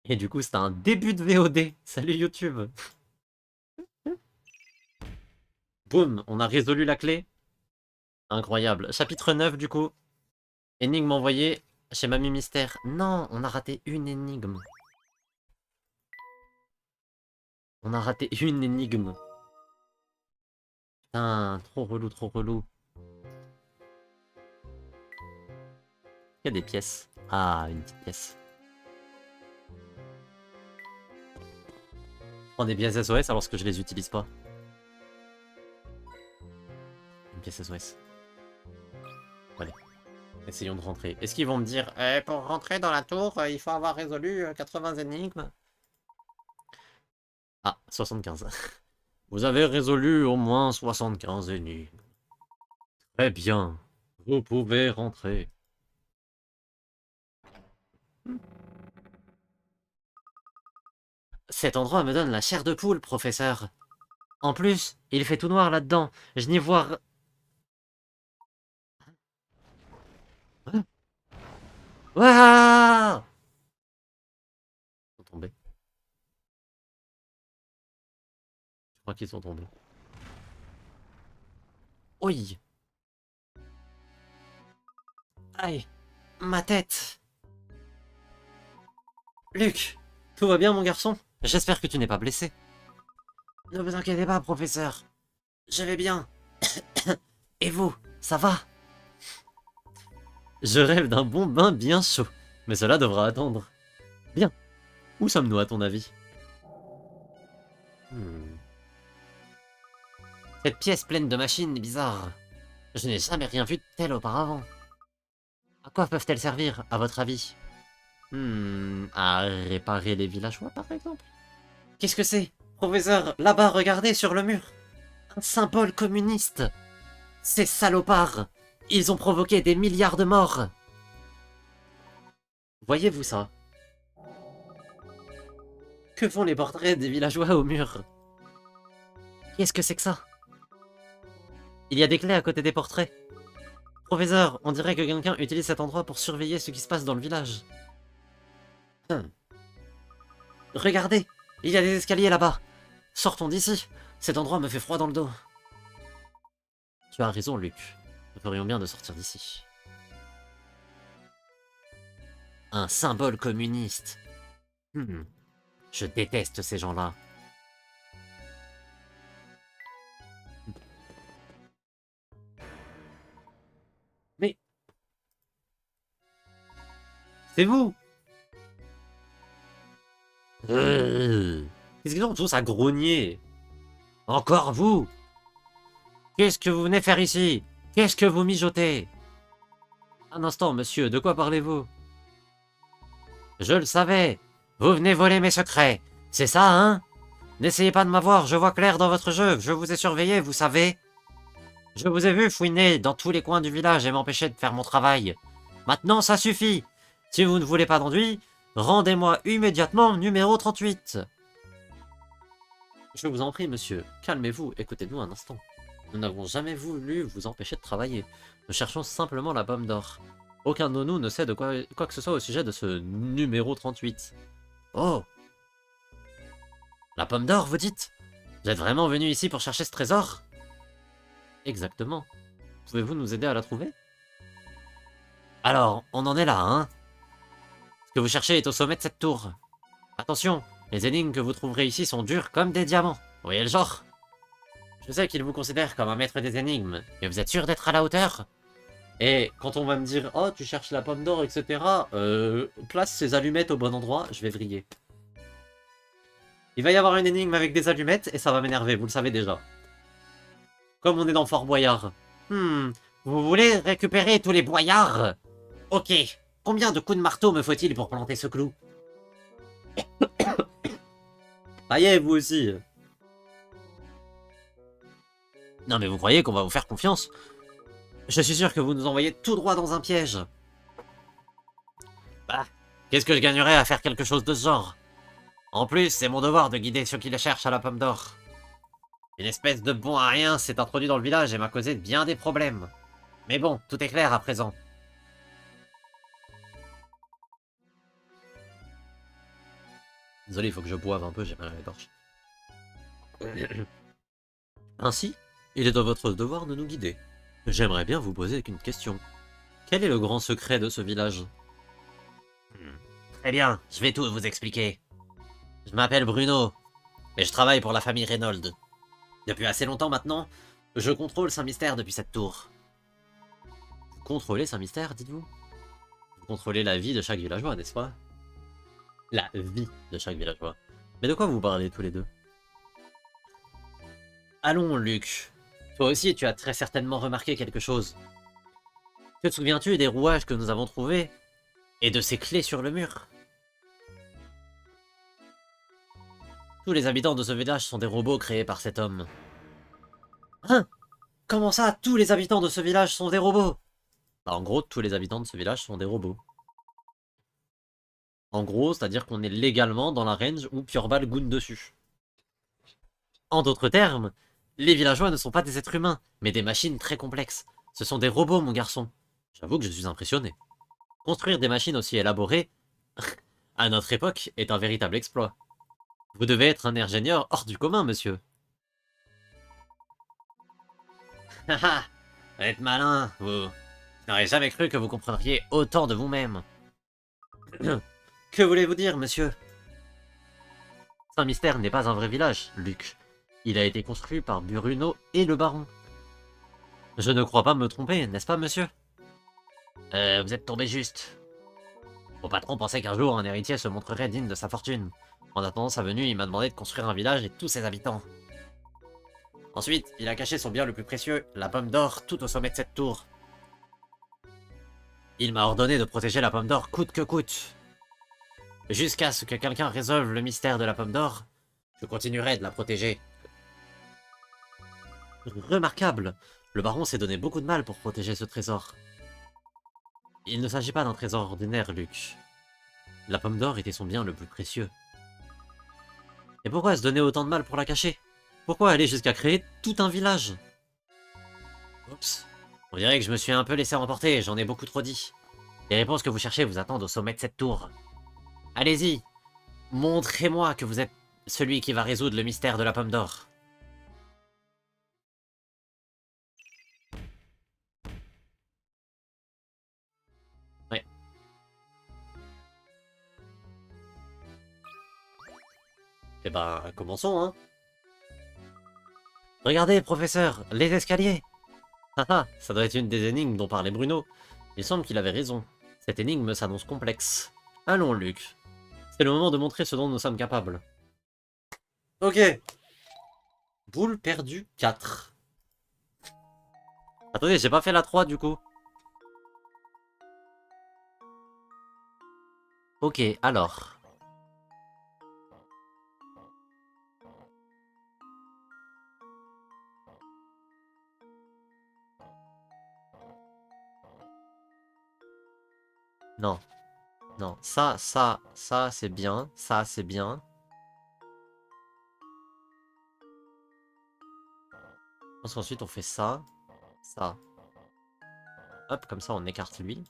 Et du coup, c'était un début de VOD. Salut YouTube. Boum, on a résolu la clé. Incroyable. Chapitre 9 du coup. Énigme envoyée chez Mamie Mystère. Non, on a raté une énigme. On a raté une énigme. Putain, trop relou, trop relou. Il y a des pièces. Ah, une petite pièce. Je prends des pièces SOS alors que je les utilise pas. Une pièce SOS. Allez, essayons de rentrer. Est-ce qu'ils vont me dire pour rentrer dans la tour, il faut avoir résolu 80 énigmes? Ah, 75. Vous avez résolu au moins 75 énigmes. Très bien. Vous pouvez rentrer. Cet endroit me donne la chair de poule, professeur. En plus, il fait tout noir là-dedans. Je n'y vois... Hein. Waouh! Ils sont tombés. Je crois qu'ils sont tombés. Oui. Aïe. Ma tête. Luc, tout va bien, mon garçon? J'espère que tu n'es pas blessé. Ne vous inquiétez pas, professeur. Je vais bien. Et vous, ça va? Je rêve d'un bon bain bien chaud. Mais cela devra attendre. Bien. Où sommes-nous, à ton avis? Cette pièce pleine de machines est bizarre. Je n'ai jamais rien vu de tel auparavant. À quoi peuvent-elles servir, à votre avis? À réparer les villageois, par exemple? Qu'est-ce que c'est? Professeur, là-bas, regardez sur le mur. Un symbole communiste. Ces salopards, ils ont provoqué des milliards de morts. Voyez-vous ça? Que font les portraits des villageois au mur? Qu'est-ce que c'est que ça? Il y a des clés à côté des portraits. Professeur, on dirait que quelqu'un utilise cet endroit pour surveiller ce qui se passe dans le village. Regardez, il y a des escaliers là-bas. Sortons d'ici. Cet endroit me fait froid dans le dos. Tu as raison, Luc. Nous ferions bien de sortir d'ici. Un symbole communiste. Je déteste ces gens-là. Mais... c'est vous! Qu'est-ce qu'ils ont tous à grogner? Encore vous! Qu'est-ce que vous venez faire ici? Qu'est-ce que vous mijotez? Un instant, monsieur, de quoi parlez-vous? Je le savais! Vous venez voler mes secrets! C'est ça, hein? N'essayez pas de m'avoir, je vois clair dans votre jeu, je vous ai surveillé, vous savez. Je vous ai vu fouiner dans tous les coins du village et m'empêcher de faire mon travail. Maintenant, ça suffit. Si vous ne voulez pas d'enduit, rendez-moi immédiatement numéro 38. Je vous en prie, monsieur, calmez-vous, écoutez-nous un instant. Nous n'avons jamais voulu vous empêcher de travailler. Nous cherchons simplement la pomme d'or. Aucun de nous ne sait de quoi que ce soit au sujet de ce numéro 38. Oh! La pomme d'or, vous dites? Vous êtes vraiment venu ici pour chercher ce trésor? Exactement. Pouvez-vous nous aider à la trouver? Alors, on en est là, hein? Ce que vous cherchez est au sommet de cette tour. Attention, les énigmes que vous trouverez ici sont dures comme des diamants. Vous voyez le genre? Je sais qu'il vous considère comme un maître des énigmes, mais vous êtes sûr d'être à la hauteur? Et quand on va me dire « Oh, tu cherches la pomme d'or, etc. » place ces allumettes au bon endroit, je vais vriller. Il va y avoir une énigme avec des allumettes et ça va m'énerver, vous le savez déjà. Comme on est dans Fort Boyard. Vous voulez récupérer tous les boyards? Ok. Combien de coups de marteau me faut-il pour planter ce clou? Ça y est, vous aussi. Non mais vous croyez qu'on va vous faire confiance? Je suis sûr que vous nous envoyez tout droit dans un piège. Bah, qu'est-ce que je gagnerais à faire quelque chose de ce genre? En plus, c'est mon devoir de guider ceux qui le cherchent à la pomme d'or. Une espèce de bon à rien s'est introduit dans le village et m'a causé bien des problèmes. Mais bon, tout est clair à présent. Désolé, il faut que je boive un peu, j'ai mal à la gorge. Ainsi, il est de votre devoir de nous guider. J'aimerais bien vous poser une question. Quel est le grand secret de ce village? Très bien, je vais tout vous expliquer. Je m'appelle Bruno, et je travaille pour la famille Reynolds. Depuis assez longtemps maintenant, je contrôle Saint-Mystère depuis cette tour. Vous contrôlez Saint-Mystère, dites-vous? Vous contrôlez la vie de chaque villageois, n'est-ce pas? La vie de chaque villageois. Mais de quoi vous parlez tous les deux? Allons, Luc. Toi aussi, tu as très certainement remarqué quelque chose. Te souviens-tu des rouages que nous avons trouvés? Et de ces clés sur le mur? Tous les habitants de ce village sont des robots créés par cet homme. Hein? Comment ça, tous les habitants de ce village sont des robots? Bah, en gros, tous les habitants de ce village sont des robots. En gros, c'est-à-dire qu'on est légalement dans la range où Purbal goûte dessus. En d'autres termes, les villageois ne sont pas des êtres humains, mais des machines très complexes. Ce sont des robots, mon garçon. J'avoue que je suis impressionné. Construire des machines aussi élaborées, à notre époque, est un véritable exploit. Vous devez être un ingénieur hors du commun, monsieur. Haha, vous êtes malin, vous. Je n'aurais jamais cru que vous comprendriez autant de vous-même. Que voulez-vous dire, monsieur? Saint-Mystère n'est pas un vrai village, Luc. Il a été construit par Bruno et le baron. Je ne crois pas me tromper, n'est-ce pas, monsieur? Vous êtes tombé juste. Mon patron pensait qu'un jour un héritier se montrerait digne de sa fortune. En attendant sa venue, il m'a demandé de construire un village et tous ses habitants. Ensuite, il a caché son bien le plus précieux, la pomme d'or, tout au sommet de cette tour. Il m'a ordonné de protéger la pomme d'or coûte que coûte. Jusqu'à ce que quelqu'un résolve le mystère de la pomme d'or, je continuerai de la protéger. Remarquable! Le baron s'est donné beaucoup de mal pour protéger ce trésor. Il ne s'agit pas d'un trésor ordinaire, Luc. La pomme d'or était son bien le plus précieux. Et pourquoi se donner autant de mal pour la cacher? Pourquoi aller jusqu'à créer tout un village? Oups. On dirait que je me suis un peu laissé emporter, j'en ai beaucoup trop dit. Les réponses que vous cherchez vous attendent au sommet de cette tour. Allez-y, montrez-moi que vous êtes celui qui va résoudre le mystère de la pomme d'or. Ouais. Eh ben, commençons, hein. Regardez, professeur, les escaliers. Haha, ça doit être une des énigmes dont parlait Bruno. Il semble qu'il avait raison. Cette énigme s'annonce complexe. Allons, Luc. C'est le moment de montrer ce dont nous sommes capables. Ok. Boule perdue 4. Attendez, j'ai pas fait la 3 du coup. Ok, alors. Non. Non, ça c'est bien. Ça c'est bien. Je pense qu'ensuite on fait ça. Ça. Hop, comme ça on écarte lui.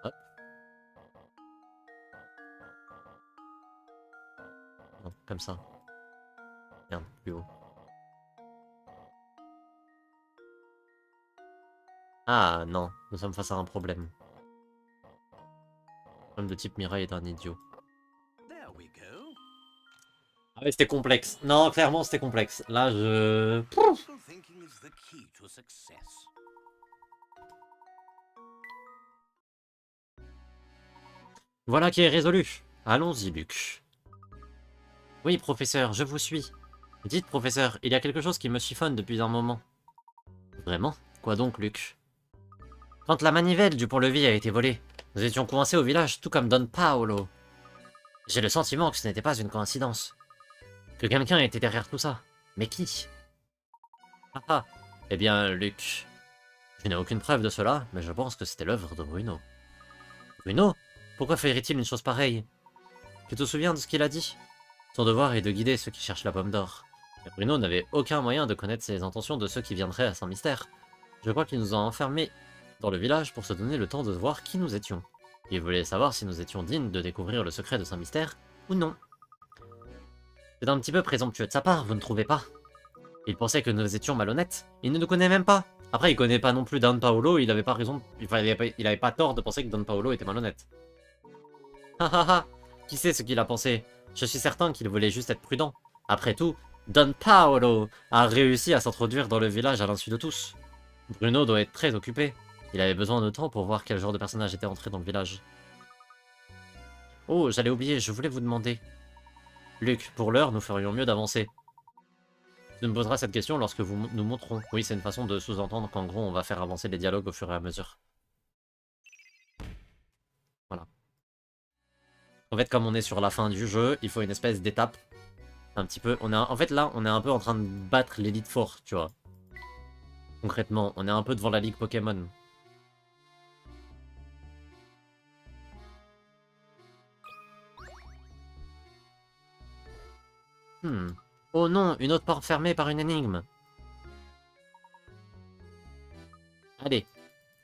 Hop. Non, comme ça. Merde, plus haut. Ah non, nous sommes face à un problème. L'homme de type Mirai est un idiot. Ah ouais, c'était complexe. Non, clairement c'était complexe. Là, je... Voilà qui est résolu. Allons-y, Luc. Oui, professeur, je vous suis. Dites, professeur, il y a quelque chose qui me chiffonne depuis un moment. Vraiment? Quoi donc, Luc? Quand la manivelle du pont-levis a été volée, nous étions coincés au village, tout comme Don Paolo. J'ai le sentiment que ce n'était pas une coïncidence. Que quelqu'un était derrière tout ça. Mais qui? Ah ah. Eh bien, Luc... Je n'ai aucune preuve de cela, mais je pense que c'était l'œuvre de Bruno. Bruno? Pourquoi ferait-il une chose pareille? Tu te souviens de ce qu'il a dit? Son devoir est de guider ceux qui cherchent la pomme d'or. Mais Bruno n'avait aucun moyen de connaître les intentions de ceux qui viendraient à Saint-Mystère. Je crois qu'il nous a enfermés dans le village pour se donner le temps de voir qui nous étions. Il voulait savoir si nous étions dignes de découvrir le secret de Saint-Mystère ou non. C'est un petit peu présomptueux de sa part, vous ne trouvez pas? Il pensait que nous étions malhonnêtes. Il ne nous connaît même pas. Après, il connaît pas non plus Don Paolo, il avait pas raison, il avait pas tort de penser que Don Paolo était malhonnête. Ha ha ha. Qui sait ce qu'il a pensé? Je suis certain qu'il voulait juste être prudent. Après tout, Don Paolo a réussi à s'introduire dans le village à l'insu de tous. Bruno doit être très occupé. Il avait besoin de temps pour voir quel genre de personnage était entré dans le village. Oh, j'allais oublier, je voulais vous demander. Luc, pour l'heure, nous ferions mieux d'avancer. Tu me poseras cette question lorsque nous montrerons. Oui, c'est une façon de sous-entendre qu'en gros, on va faire avancer les dialogues au fur et à mesure. Voilà. En fait, comme on est sur la fin du jeu, il faut une espèce d'étape. Un petit peu. En fait, là, on est un peu en train de battre l'élite fort, tu vois. Concrètement, on est un peu devant la ligue Pokémon. Oh non, une autre porte fermée par une énigme. Allez,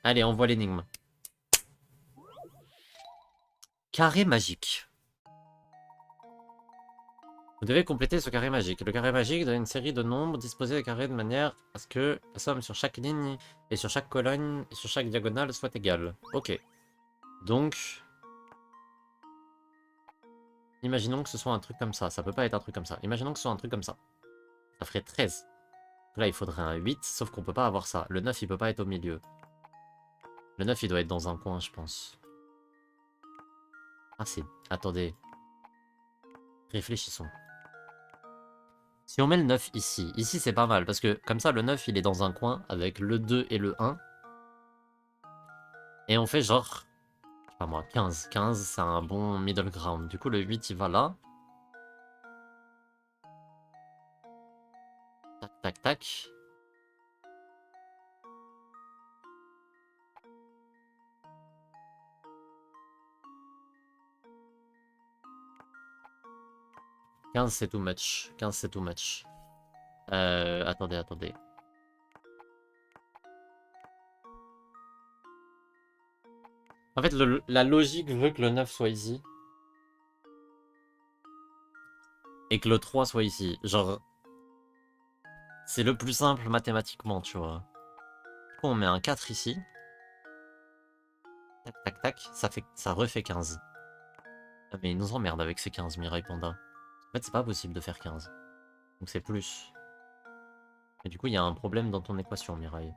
allez, envoie l'énigme. Carré magique. Vous devez compléter ce carré magique. Le carré magique donne une série de nombres disposés de carrés de manière à ce que la somme sur chaque ligne et sur chaque colonne et sur chaque diagonale soit égale. Ok. Donc, imaginons que ce soit un truc comme ça. Ça peut pas être un truc comme ça. Imaginons que ce soit un truc comme ça. Ça ferait 13. Là, il faudrait un 8, sauf qu'on peut pas avoir ça. Le 9, il peut pas être au milieu. Le 9, il doit être dans un coin, je pense. Ah, c'est... Attendez. Réfléchissons. Si on met le 9 ici, ici c'est pas mal, parce que comme ça, le 9, il est dans un coin avec le 2 et le 1. Et on fait genre... Je sais pas moi, 15. 15, c'est un bon middle ground. Du coup, le 8, il va là. Tac, tac, tac. « 15, c'est too much. 15, c'est too much. Attendez, attendez. En fait, la logique veut que le 9 soit ici. Et que le 3 soit ici. Genre... C'est le plus simple mathématiquement, tu vois. Du coup, on met un 4 ici. Tac, tac, tac. Ça refait 15. Ah, mais il nous emmerde avec ces 15, Mirai Panda. En fait, c'est pas possible de faire 15. Donc c'est plus. Et du coup, il y a un problème dans ton équation, Mirai.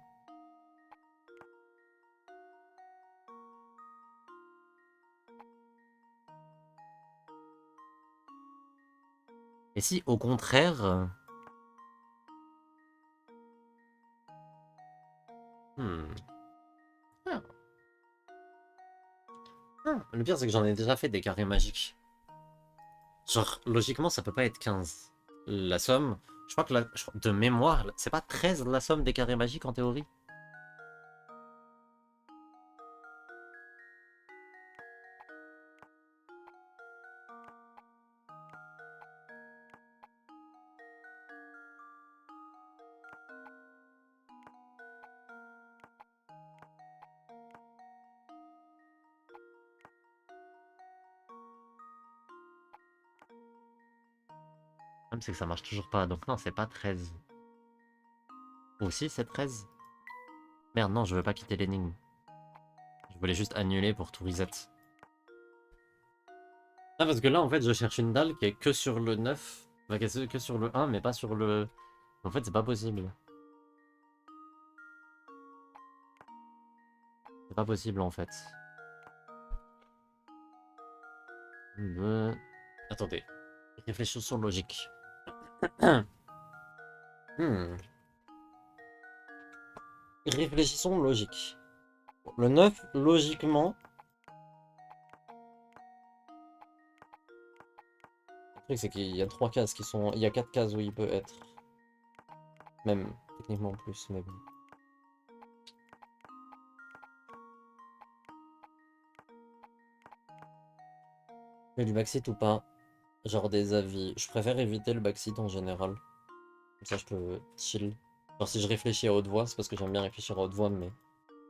Et si, au contraire... Ah. Ah. Le pire, c'est que j'en ai déjà fait des carrés magiques. Genre, logiquement, ça peut pas être 15. La somme... Je crois que de mémoire, c'est pas 13 la somme des carrés magiques en théorie? Le problème, c'est que ça marche toujours pas. Donc non, c'est pas 13. Ou si, c'est 13. Merde, non, je veux pas quitter l'énigme. Je voulais juste annuler pour tout reset. Ah, parce que là, en fait, je cherche une dalle qui est que sur le 9. Enfin, qui est que sur le 1, mais pas sur le... En fait, c'est pas possible. C'est pas possible, en fait. Attendez. Réfléchissons logique. Réfléchissons logique. Le 9, logiquement... Le truc, c'est qu'il y a 3 cases qui sont... Il y a 4 cases où il peut être. Même, techniquement plus, mais bon. Mais du backseat ou pas? Genre des avis. Je préfère éviter le backseat en général. Comme ça, je peux chill. Genre si je réfléchis à haute voix, c'est parce que j'aime bien réfléchir à haute voix, mais...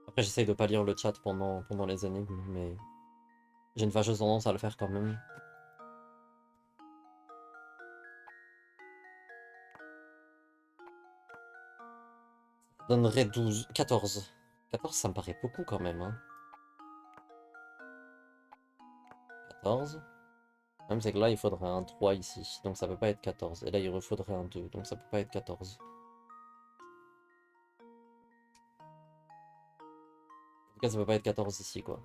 Après, j'essaye de pas lire le chat pendant les énigmes, mais j'ai une fâcheuse tendance à le faire quand même. Ça donnerait 12, 14. 14, ça me paraît beaucoup quand même, hein. 14. Le problème, c'est que là, il faudrait un 3 ici, donc ça peut pas être 14. Et là, il refaudrait un 2, donc ça peut pas être 14. En tout cas, ça peut pas être 14 ici, quoi.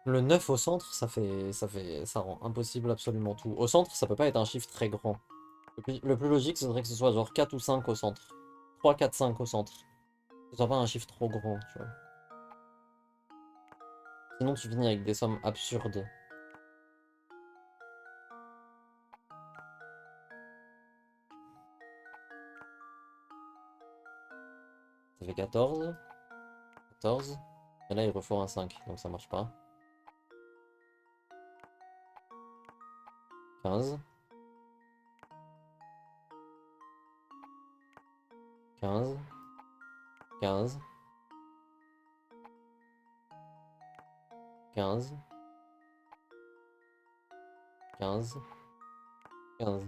Le 9 au centre, ça rend impossible absolument tout. Au centre, ça peut pas être un chiffre très grand. Le plus logique, ce serait que ce soit genre 4 ou 5 au centre. 3, 4, 5 au centre. Que ce soit pas un chiffre trop grand, tu vois. Sinon, tu finis avec des sommes absurdes. Ça fait 14. 14. Et là, il refaut un 5, donc ça marche pas. 15. 15. 15. 15. 15. 15.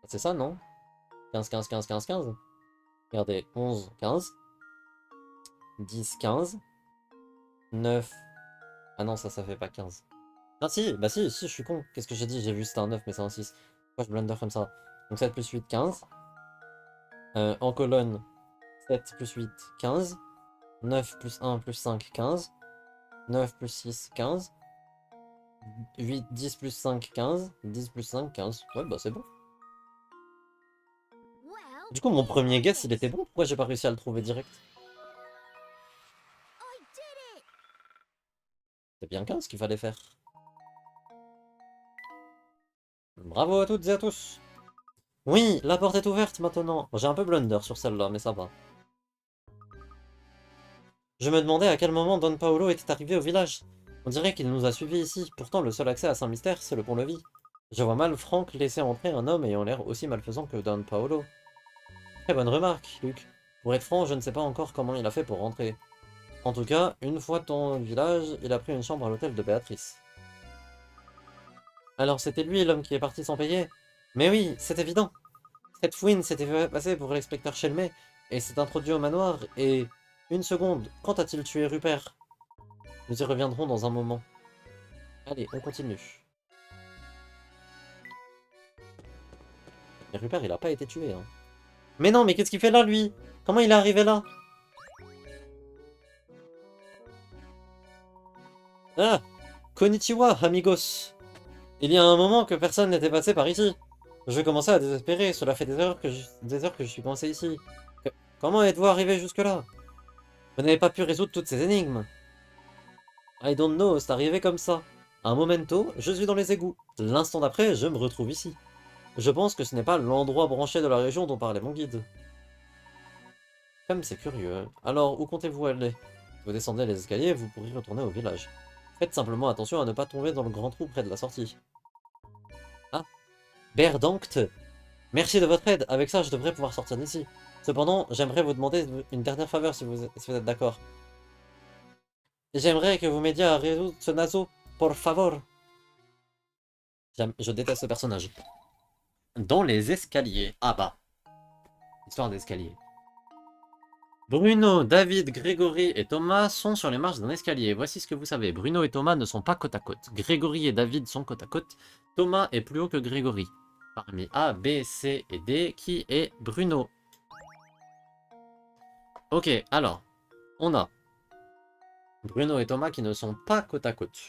C'est ça, non? 15, 15, 15, 15, 15. Regardez, 11, 15. 10, 15. 9. Ah non, ça fait pas 15. Ah si, bah si, je suis con. Qu'est-ce que j'ai dit? J'ai vu c'était un 9, mais c'est un 6. Pourquoi je blunder comme ça? Donc 7 plus 8, 15. En colonne, 7 plus 8, 15. 9 plus 1 plus 5, 15. 9 plus 6, 15. 8, 10 plus 5, 15. 10 plus 5, 15. Ouais, bah c'est bon. Du coup, mon premier guess, il était bon. Pourquoi j'ai pas réussi à le trouver direct? C'est bien 15 qu'il fallait faire. Bravo à toutes et à tous. Oui, la porte est ouverte maintenant. Bon, j'ai un peu blunder sur celle-là, mais ça va. Je me demandais à quel moment Don Paolo était arrivé au village. On dirait qu'il nous a suivis ici. Pourtant, le seul accès à Saint-Mystère, c'est le pont-levis. Je vois mal Franck laisser entrer un homme ayant l'air aussi malfaisant que Don Paolo. Très bonne remarque, Luc. Pour être franc, je ne sais pas encore comment il a fait pour rentrer. En tout cas, une fois ton village, il a pris une chambre à l'hôtel de Béatrice. Alors c'était lui l'homme qui est parti sans payer? Mais oui, c'est évident. Cette fouine s'était fait passer pour l'inspecteur Chelmet et s'est introduit au manoir et... Une seconde, quand a-t-il tué Rupert? Nous y reviendrons dans un moment. Allez, on continue. Mais Rupert, il a pas été tué, hein. Mais non, mais qu'est-ce qu'il fait là, lui? Comment il est arrivé là? Ah! Konnichiwa, amigos! Il y a un moment que personne n'était passé par ici. Je commençais à désespérer, cela fait des heures que je suis coincé ici. Comment êtes-vous arrivé jusque-là? Vous n'avez pas pu résoudre toutes ces énigmes. I don't know, c'est arrivé comme ça. Un momento, je suis dans les égouts. L'instant d'après, je me retrouve ici. Je pense que ce n'est pas l'endroit branché de la région dont parlait mon guide. Comme c'est curieux. Alors, où comptez-vous aller? Vous descendez les escaliers, vous pourrez retourner au village. Faites simplement attention à ne pas tomber dans le grand trou près de la sortie. Ah, Berdankt! Merci de votre aide, avec ça je devrais pouvoir sortir d'ici. Cependant, j'aimerais vous demander une dernière faveur si vous êtes d'accord. J'aimerais que vous m'aidiez à résoudre ce naso, por favor. Je déteste ce personnage. Dans les escaliers. Ah bah. Histoire d'escalier. Bruno, David, Grégory et Thomas sont sur les marches d'un escalier. Voici ce que vous savez. Bruno et Thomas ne sont pas côte à côte. Grégory et David sont côte à côte. Thomas est plus haut que Grégory. Parmi A, B, C et D, qui est Bruno? Ok, alors, on a Bruno et Thomas qui ne sont pas côte à côte.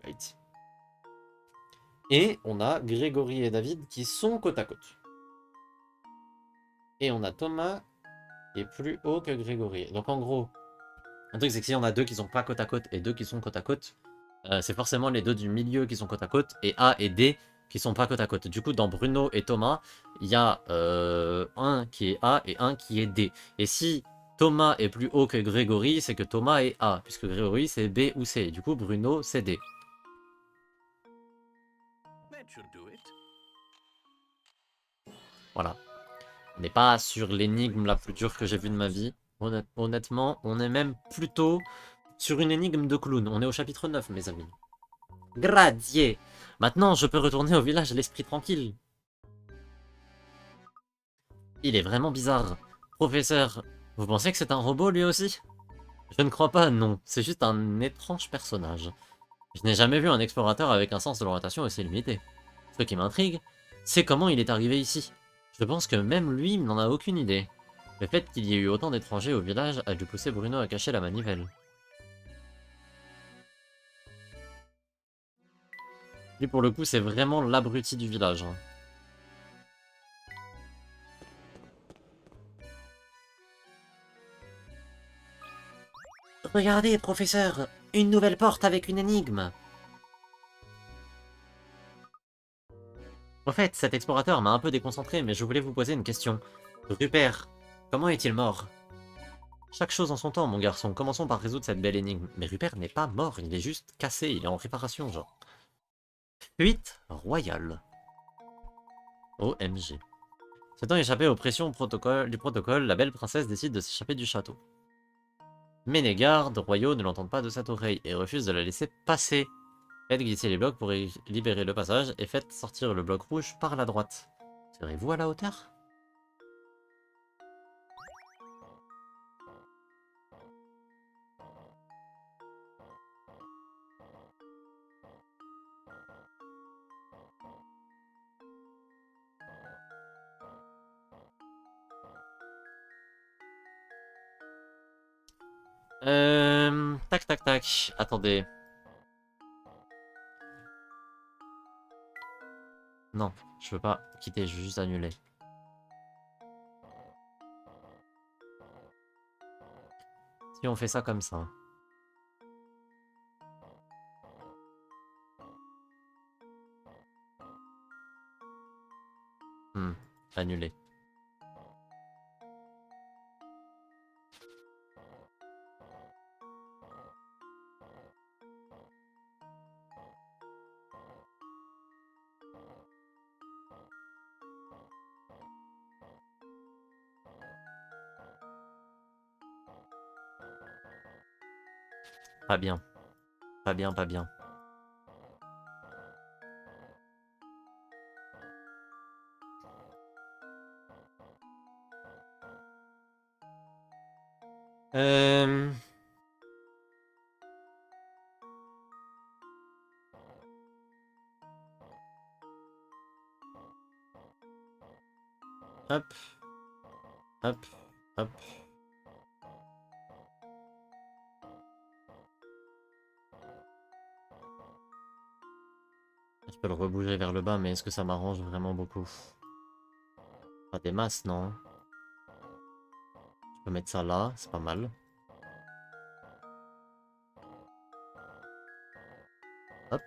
Right. Et on a Grégory et David qui sont côte à côte. Et on a Thomas qui est plus haut que Grégory. Donc en gros, un truc c'est que si on a deux qui sont pas côte à côte et deux qui sont côte à côte, c'est forcément les deux du milieu qui sont côte à côte et A et D qui sont pas côte à côte. Du coup, dans Bruno et Thomas, il y a un qui est A et un qui est D. Et si Thomas est plus haut que Grégory, c'est que Thomas est A, puisque Grégory c'est B ou C. Du coup, Bruno c'est D. Voilà. On n'est pas sur l'énigme la plus dure que j'ai vue de ma vie. Honnêtement, on est même plutôt sur une énigme de clown. On est au chapitre 9, mes amis. Gradier. Maintenant, je peux retourner au village à l'esprit tranquille. Il est vraiment bizarre. Professeur, vous pensez que c'est un robot lui aussi? Je ne crois pas, non. C'est juste un étrange personnage. Je n'ai jamais vu un explorateur avec un sens de l'orientation aussi limité. Ce qui m'intrigue, c'est comment il est arrivé ici. Je pense que même lui n'en a aucune idée. Le fait qu'il y ait eu autant d'étrangers au village a dû pousser Bruno à cacher la manivelle. Lui, pour le coup, c'est vraiment l'abruti du village. Hein. Regardez, professeur, une nouvelle porte avec une énigme. En fait, cet explorateur m'a un peu déconcentré, mais je voulais vous poser une question. Rupert, comment est-il mort? Chaque chose en son temps, mon garçon. Commençons par résoudre cette belle énigme. Mais Rupert n'est pas mort, il est juste cassé, il est en réparation, genre. Fuite royale. OMG. S'étant échappée aux pressions du protocole, la belle princesse décide de s'échapper du château. Mais les gardes royaux ne l'entendent pas de cette oreille et refusent de la laisser passer. Faites glisser les blocs pour libérer le passage et faites sortir le bloc rouge par la droite. Serez-vous à la hauteur? Tac tac tac. Attendez. Non, je veux pas quitter, je veux juste annuler. Si on fait ça comme ça. Annuler. Pas bien. Pas bien, pas bien. Euh... Hop. Hop. Hop. Je peux le rebouger vers le bas, mais est-ce que ça m'arrange vraiment beaucoup? Pas des masses, non? Je peux mettre ça là, c'est pas mal. Hop.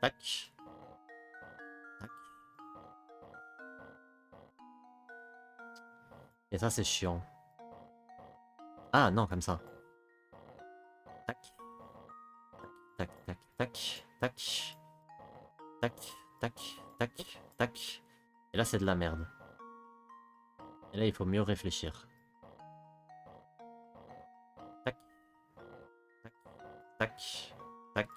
Tac. Tac. Et ça, c'est chiant. Ah, non, comme ça. Tac. Tac, tac, tac, tac. Tac, tac, tac, tac. Et là, c'est de la merde. Et là, il faut mieux réfléchir. Tac, tac, tac, tac.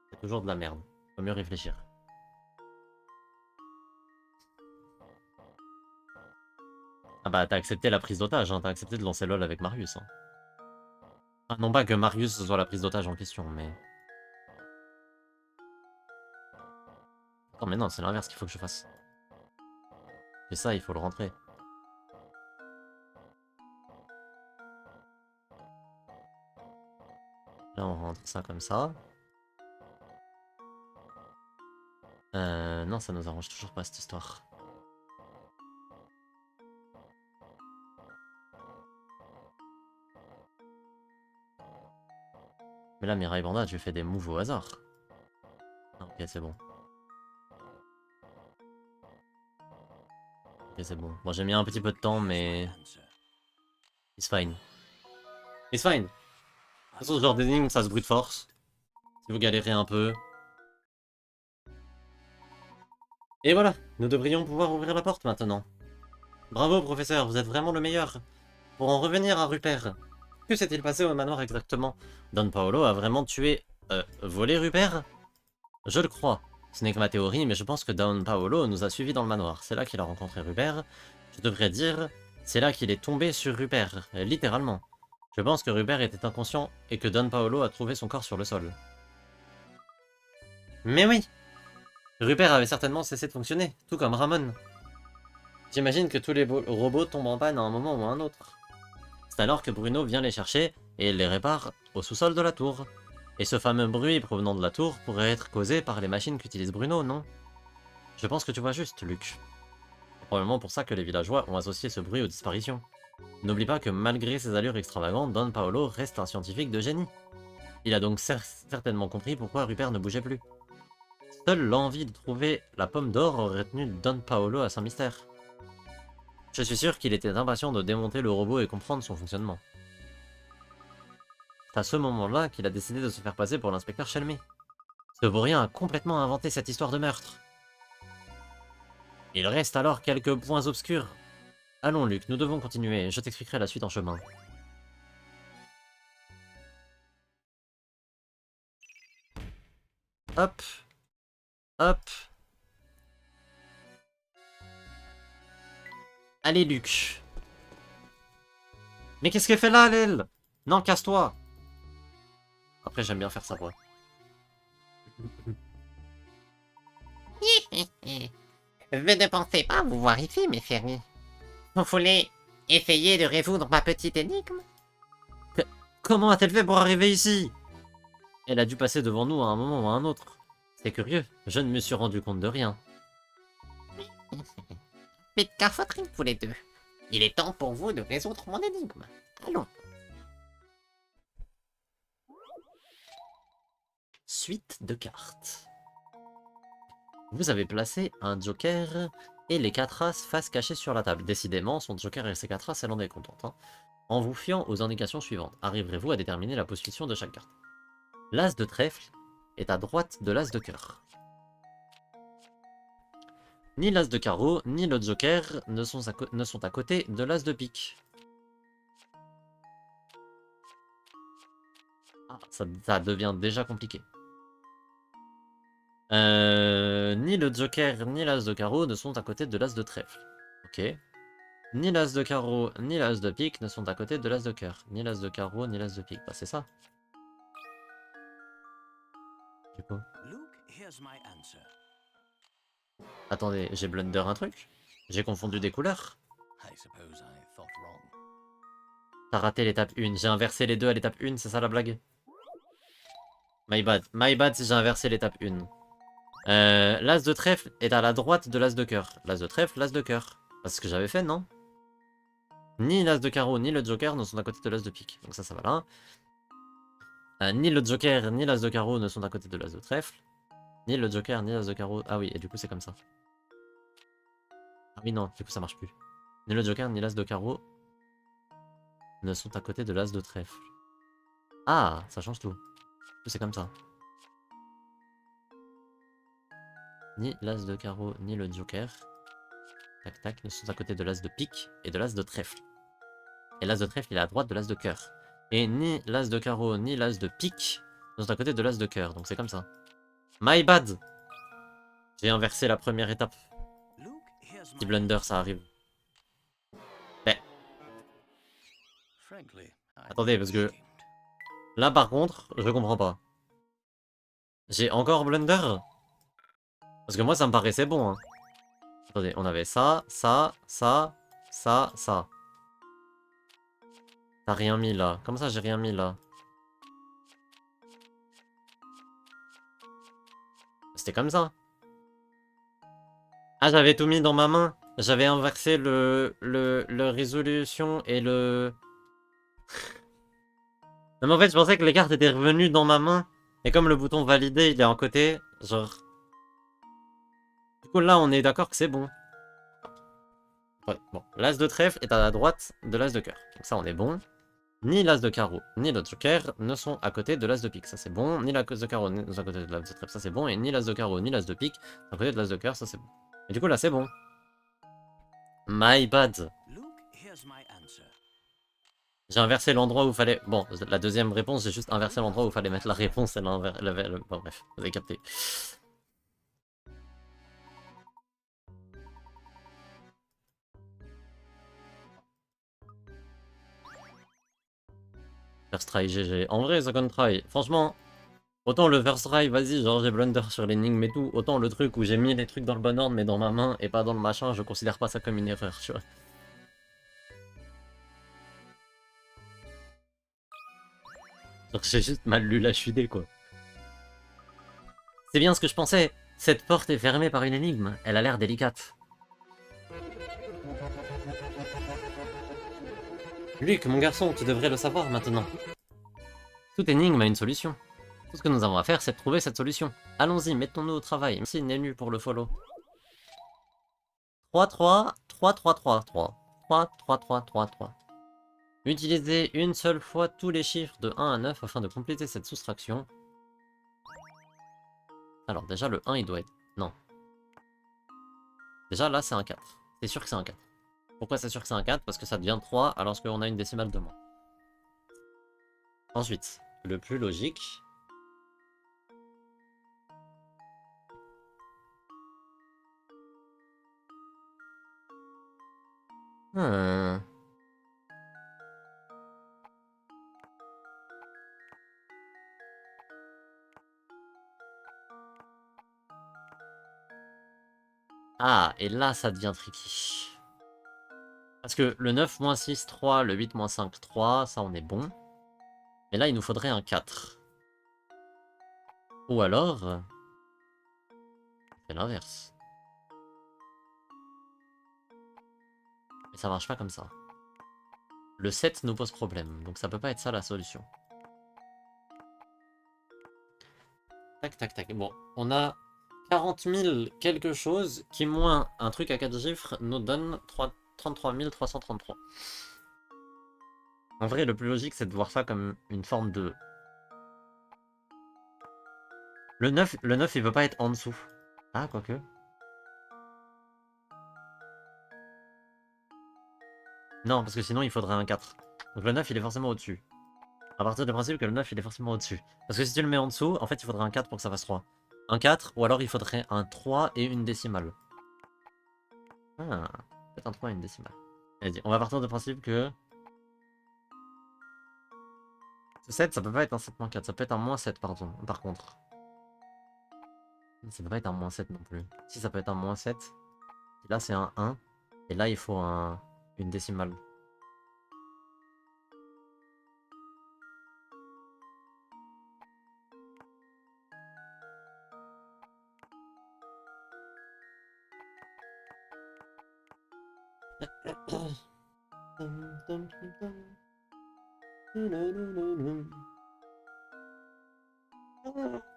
C'est toujours de la merde. Il faut mieux réfléchir. Ah bah, t'as accepté la prise d'otage, hein. T'as accepté de lancer LOL avec Marius. Hein. Ah, non pas que Marius soit la prise d'otage en question, mais... Non, mais non, c'est l'inverse qu'il faut que je fasse. C'est ça, il faut le rentrer. Là, on rentre ça comme ça. Non, ça nous arrange toujours pas, cette histoire. Mais là, Mirai Banda, tu fais des moves au hasard. Ah, ok, c'est bon. Ok, c'est bon. Bon, j'ai mis un petit peu de temps, mais... It's fine. It's fine. toute façon, ce genre d'énigme, ça se brute force. Si vous galérez un peu. Et voilà, nous devrions pouvoir ouvrir la porte maintenant. Bravo, professeur, vous êtes vraiment le meilleur. Pour en revenir à Rupert, que s'est-il passé au manoir exactement? Don Paolo a vraiment tué... volé Rupert? Je le crois. Ce n'est que ma théorie, mais je pense que Don Paolo nous a suivis dans le manoir. C'est là qu'il a rencontré Rupert. Je devrais dire, c'est là qu'il est tombé sur Rupert, littéralement. Je pense que Rupert était inconscient et que Don Paolo a trouvé son corps sur le sol. Mais oui! Rupert avait certainement cessé de fonctionner, tout comme Ramon. J'imagine que tous les robots tombent en panne à un moment ou à un autre. C'est alors que Bruno vient les chercher et les répare au sous-sol de la tour. Et ce fameux bruit provenant de la tour pourrait être causé par les machines qu'utilise Bruno, non? Je pense que tu vois juste, Luc. C'est probablement pour ça que les villageois ont associé ce bruit aux disparitions. N'oublie pas que malgré ses allures extravagantes, Don Paolo reste un scientifique de génie. Il a donc certainement compris pourquoi Rupert ne bougeait plus. Seule l'envie de trouver la pomme d'or aurait tenu Don Paolo à son mystère. Je suis sûr qu'il était impatient de démonter le robot et comprendre son fonctionnement. C'est à ce moment-là qu'il a décidé de se faire passer pour l'inspecteur Chelmy. Ce vaurien a complètement inventé cette histoire de meurtre. Il reste alors quelques points obscurs. Allons Luc, nous devons continuer, je t'expliquerai la suite en chemin. Hop. Hop. Allez Luc. Mais qu'est-ce qu'elle fait là, elle? Non, casse-toi. Après, j'aime bien faire sa voix. Vous ne pensez pas vous voir ici, mes chéris. Vous voulez essayer de résoudre ma petite énigme? Comment a-t-elle fait pour arriver ici? Elle a dû passer devant nous à un moment ou à un autre. C'est curieux, je ne me suis rendu compte de rien. Faites cafotterie tous les deux. Il est temps pour vous de résoudre mon énigme. Allons. Suite de cartes. Vous avez placé un joker et les 4 as face cachée sur la table. Décidément, son joker et ses 4 as, elle en est contente. Hein. En vous fiant aux indications suivantes, arriverez-vous à déterminer la position de chaque carte. L'as de trèfle est à droite de l'as de cœur. Ni l'as de carreau, ni le joker ne sont à côté de l'as de pique. Ah, ça devient déjà compliqué. Ni le joker, ni l'as de carreau ne sont à côté de l'as de trèfle. Ok. Ni l'as de carreau, ni l'as de pique ne sont à côté de l'as de cœur. Ni l'as de carreau, ni l'as de pique. Bah c'est ça. Du coup. Attendez, j'ai blunder un truc? J'ai confondu des couleurs? T'as raté l'étape 1. J'ai inversé les deux à l'étape 1, c'est ça la blague? My bad. My bad si j'ai inversé l'étape 1. L'as de trèfle est à la droite de l'as de cœur. L'as de trèfle, l'as de cœur. C'est ce que j'avais fait, non? Ni l'as de carreau, ni le joker ne sont à côté de l'as de pique. Donc ça va là. Ni le joker, ni l'as de carreau ne sont à côté de l'as de trèfle. Ni le joker, ni l'as de carreau... Ah oui, et du coup c'est comme ça. Ah oui, non, du coup ça marche plus. Ni le joker, ni l'as de carreau ne sont à côté de l'as de trèfle. Ah, ça change tout. C'est comme ça. Ni l'as de carreau, ni le joker. Tac tac, ne sont à côté de l'as de pique et de l'as de trèfle. Et l'as de trèfle, il est à droite de l'as de cœur. Et ni l'as de carreau, ni l'as de pique ne sont à côté de l'as de cœur. Donc c'est comme ça. My bad! J'ai inversé la première étape. Petit blunder, ça arrive. Ben. Attendez, parce que... Là, par contre, je comprends pas. J'ai encore blunder? Parce que moi, ça me paraissait bon. Hein. Attendez, on avait ça, ça, ça, ça, ça. T'as rien mis là. Comment ça, j'ai rien mis là? C'était comme ça. Ah, j'avais tout mis dans ma main. J'avais inversé le résolution et le... Non, mais en fait, je pensais que les cartes étaient revenues dans ma main. Et comme le bouton valider, il est en côté, genre... Du coup, là, on est d'accord que c'est bon. Ouais, bon. L'as de trèfle est à la droite de l'as de cœur. Donc ça, on est bon. Ni l'as de carreau, ni le joker ne sont à côté de l'as de pique, ça c'est bon. Ni la case de carreau ne sont à côté de l'as de trèfle, ça c'est bon. Et ni l'as de carreau, ni l'as de pique à côté de l'as de cœur, ça c'est bon. Et du coup là c'est bon. My bad. J'ai inversé l'endroit où fallait... Bon, la deuxième réponse, j'ai juste inversé l'endroit où fallait mettre la réponse et l'inverse... Bon bref, vous avez capté. First try GG. En vrai, second try, franchement, autant le first try, vas-y, genre j'ai blunder sur l'énigme et tout, autant le truc où j'ai mis les trucs dans le bon ordre mais dans ma main et pas dans le machin, je considère pas ça comme une erreur, tu vois. Genre j'ai juste mal lu la chute, quoi. C'est bien ce que je pensais. Cette porte est fermée par une énigme. Elle a l'air délicate. Luc, mon garçon, tu devrais le savoir maintenant. Toute énigme a une solution. Tout ce que nous avons à faire, c'est de trouver cette solution. Allons-y, mettons-nous au travail. Merci Nenu pour le follow. 3-3, 3-3-3-3. 3-3-3-3-3. Utilisez une seule fois tous les chiffres de 1 à 9 afin de compléter cette soustraction. Alors déjà le 1 il doit être... Non. Déjà là c'est un 4. C'est sûr que c'est un 4. Pourquoi c'est sûr que c'est un 4? Parce que ça devient 3 alors qu'on a une décimale de moins. Ensuite, le plus logique... Ah, et là ça devient tricky. Parce que le 9 moins 6, 3, le 8 moins 5, 3, ça on est bon. Mais là il nous faudrait un 4. Ou alors... c'est l'inverse. Mais ça marche pas comme ça. Le 7 nous pose problème, donc ça peut pas être ça la solution. Tac, tac, tac. Bon, on a 40 000 quelque chose qui, moins un truc à 4 chiffres, nous donne 33 333. En vrai, le plus logique, c'est de voir ça comme une forme de... Le 9, il veut pas être en dessous. Ah, quoique. Non, parce que sinon, il faudrait un 4. Donc le 9, il est forcément au-dessus. À partir du principe que le 9, il est forcément au-dessus. Parce que si tu le mets en dessous, en fait, il faudrait un 4 pour que ça fasse 3. Un 4, ou alors il faudrait un 3 et une décimale. Ah, peut-être un 3 et une décimale. Allez, on va partir du principe que... Ce 7, ça peut pas être un 7-4, ça peut être un -7, pardon, par contre. Ça peut pas être un -7 non plus. Si, ça peut être un -7. Et là, c'est un 1. Et là, il faut une décimale.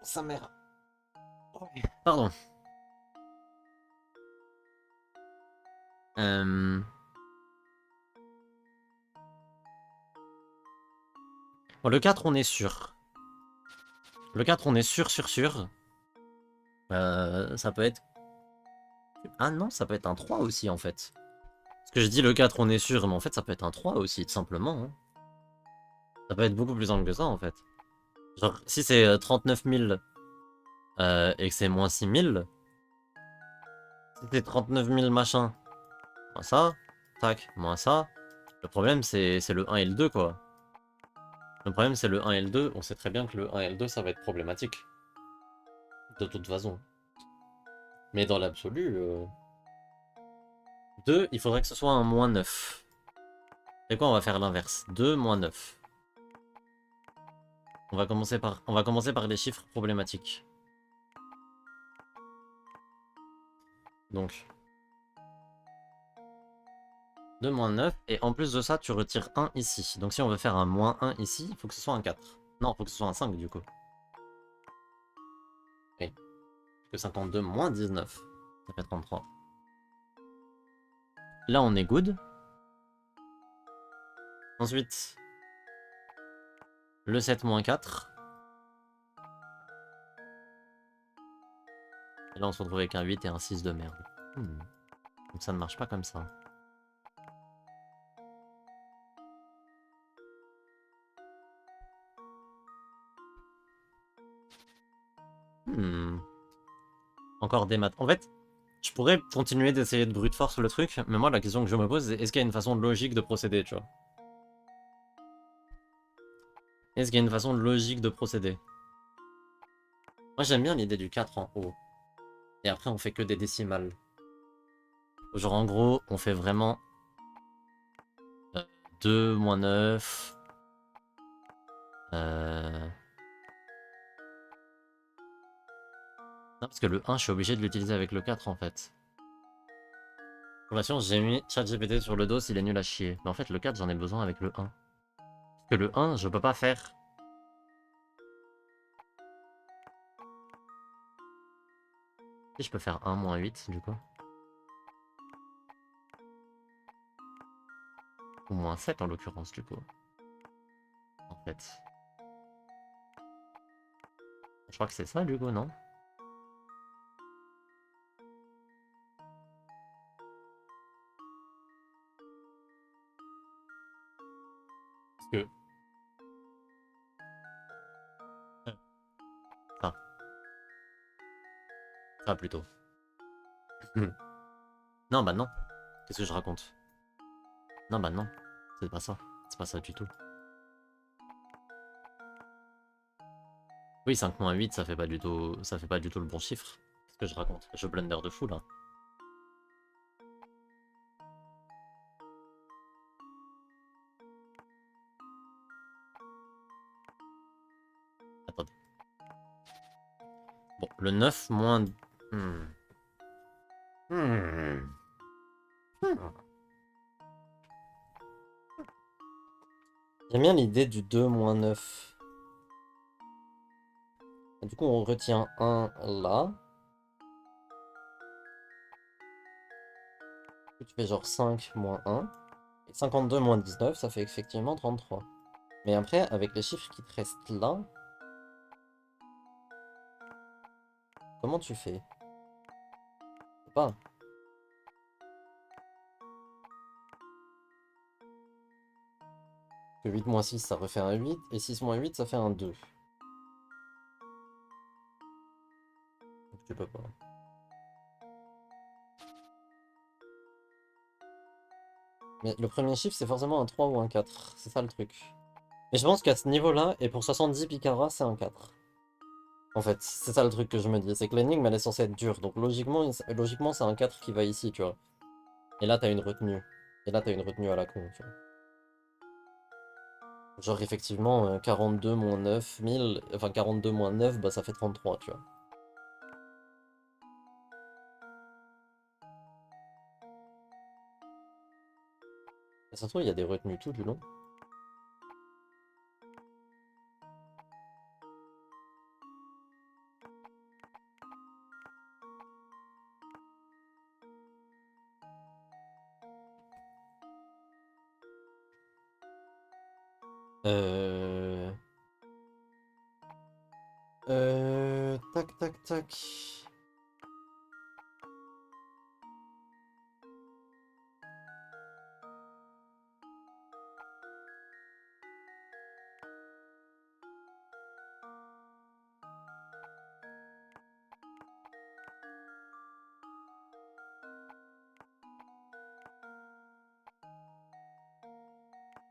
Sa mère. Pardon. Bon, le 4, on est sûr. Le 4, on est sûr. Ça peut être... Ah non, ça peut être un 3 aussi, en fait. Parce que je dis le 4, on est sûr, mais en fait, ça peut être un 3 aussi, tout simplement. Hein. Ça peut être beaucoup plus ample que ça, en fait. Genre, si c'est 39 000 et que c'est moins 6 000, si c'est 39 000 machin, moins ça, tac, moins ça, le problème c'est le 1 et le 2, quoi. Le problème c'est le 1 et le 2, on sait très bien que le 1 et le 2 ça va être problématique. De toute façon. Mais dans l'absolu, 2, il faudrait que ce soit un -9. C'est quoi, on va faire l'inverse. 2 moins 9. On va commencer par les chiffres problématiques. Donc 2 moins 9, et en plus de ça, tu retires 1 ici. Donc si on veut faire un -1 ici, il faut que ce soit un 4. Non, il faut que ce soit un 5 du coup. Oui. Que 52 moins 19, ça fait 33. Là, on est good. Ensuite, Le 7 moins 4. Et là, on se retrouve avec un 8 et un 6 de merde. Donc ça ne marche pas comme ça. Encore des maths. En fait, je pourrais continuer d'essayer de brute force le truc, mais moi, la question que je me pose, c'est est-ce qu'il y a une façon logique de procéder, tu vois? Est-ce qu'il y a une façon logique de procéder? Moi, j'aime bien l'idée du 4 en haut. Et après, on fait que des décimales. Genre, en gros, on fait vraiment 2 moins 9. Non, parce que le 1, je suis obligé de l'utiliser avec le 4, en fait. Pour la science, j'ai mis ChatGPT sur le dos, il est nul à chier. Mais en fait, le 4, j'en ai besoin avec le 1. Parce que le 1, je peux pas faire. Si je peux faire 1 moins 8, du coup. Ou moins 7, en l'occurrence, du coup. En fait. Je crois que c'est ça, du coup, non? Parce que... Ça. Ça, plutôt. Non, bah non. Qu'est-ce que je raconte? Non, bah non. C'est pas ça. C'est pas ça du tout. Oui, 5 moins 8, ça fait pas du tout... Ça fait pas du tout le bon chiffre. Qu'est-ce que je raconte? Je blunder de fou, là. Attendez. Bon, le 9 moins... J'aime bien l'idée du 2 moins 9. Du coup, on retient 1 là. Tu fais genre 5 moins 1. Et 52 moins 19, ça fait effectivement 33. Mais après, avec les chiffres qui te restent là, comment tu fais? Je sais pas. Que 8 moins 6, ça refait un 8. Et 6 moins 8, ça fait un 2. Donc tu peux pas. Mais le premier chiffre, c'est forcément un 3 ou un 4. C'est ça le truc. Mais je pense qu'à ce niveau-là, et pour 70 Picara, c'est un 4. En fait, c'est ça le truc que je me dis. C'est que l'énigme, elle est censée être dure. Donc logiquement c'est un 4 qui va ici, tu vois. Et là, t'as une retenue. Et là, t'as une retenue à la con, tu vois. Genre, effectivement, 42 moins 9000, enfin 42 moins 9, bah ça fait 33, tu vois. Et ça se trouve, il y a des retenues tout du long. Euh... Tac, tac, tac.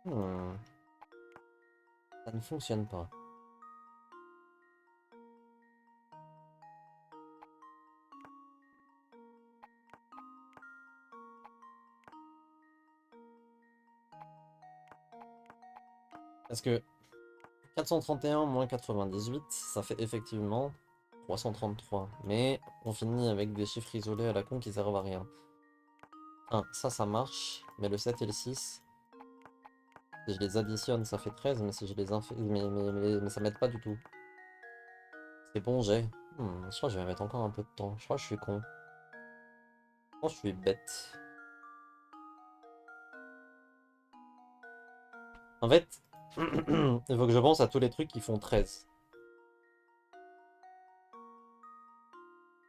Hmm. Ça ne fonctionne pas. Parce que 431 moins 98, ça fait effectivement 333. Mais on finit avec des chiffres isolés à la con qui servent à rien. Ça marche. Mais le 7 et le 6, si je les additionne, ça fait 13. Mais si je les mais ça m'aide pas du tout. C'est bon, j'ai. Je crois que je vais mettre encore un peu de temps. Je crois que je suis con. Je crois que je suis bête. En fait, Il faut que je pense à tous les trucs qui font 13.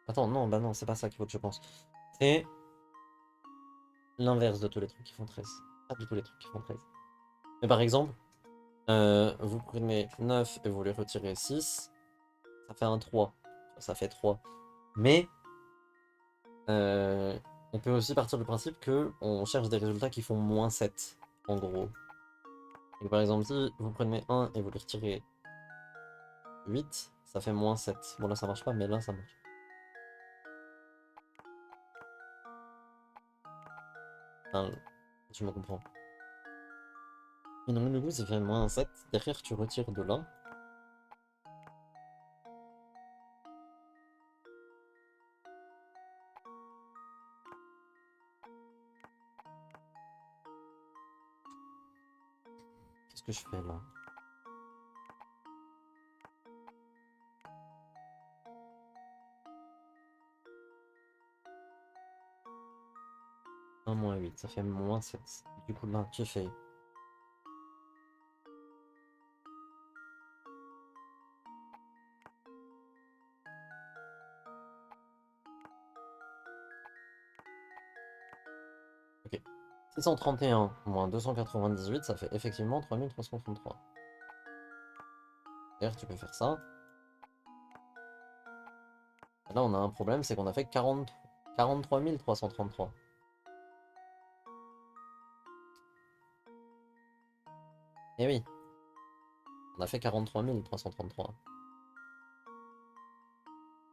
Attends, non, bah non, c'est pas ça qu'il faut que je pense. C'est l'inverse de tous les trucs qui font 13. Pas du tout les trucs qui font 13. Mais par exemple, vous prenez 9 et vous les retirez 6, ça fait un 3. Ça fait 3. Mais on peut aussi partir du principe que on cherche des résultats qui font moins 7, en gros. Et par exemple, si vous prenez 1 et vous les retirez 8, ça fait moins 7. Bon là ça marche pas, mais là ça marche. Enfin, tu me comprends. Et donc du coup ça fait moins 7. Derrière tu retires de là. Qu'est-ce que je fais là? Un moins 8, ça fait moins 7. Du coup là tu fais... Ok. 631 moins 298, ça fait effectivement 3333. D'ailleurs tu peux faire ça. Et là on a un problème, c'est qu'on a fait 43 333. Eh oui, on a fait 43 333.